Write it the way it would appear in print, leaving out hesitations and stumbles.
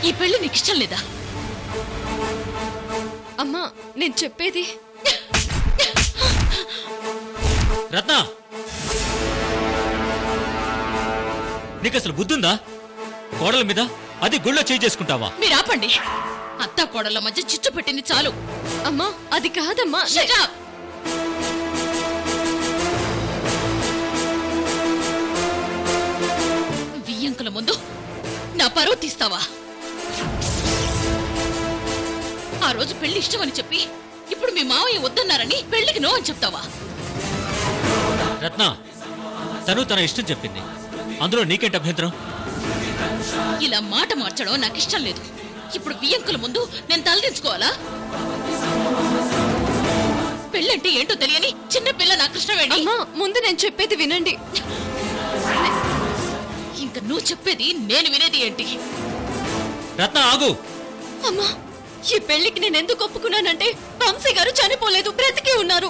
ఈ పెళ్లి నీకు ఇష్టం లేదా? అమ్మా నేను చెప్పేది. రత్న, నీకు అసలు బుద్ధుందా? కోడల మీద అది గుళ్ళో చేయి చేసుకుంటావా? మీరు ఆపండి. అత్త కోడల మధ్య చిచ్చు పెట్టింది చాలు. అమ్మా అది కాదమ్మా. వియ్యంకుల ముందు నా పరువు తీస్తావా? ఆ రోజు పెళ్లి ఇష్టమని చెప్పి ఇప్పుడు మీ మావయ్య వద్దన్నారని పెళ్లికి నో అని చెప్తావా? రత్న, తను తన ఇష్టం చెప్పింది, అందులో నీకేంటి అభ్యంతరం? ఇలా మాట మార్చడం నాకు ఇష్టం లేదు. ఇప్పుడు వియ్యంకుల ముందు నేను తలదించుకోవాలా? పెళ్ళంటే ఏంటో తెలియని చిన్న పిల్ల నా కృష్ణవేణి. అమ్మా ముందు నేను చెప్పేది వినండి. ఇంకా నువ్వు చెప్పేది నేను వినేది ఏంటి? రత్న ఆగు. అమ్మా ఈ పెళ్లికి నేను ఎందుకు ఒప్పుకున్నానంటే వంశీ గారు చనిపోలేదు, బ్రతికి ఉన్నారు.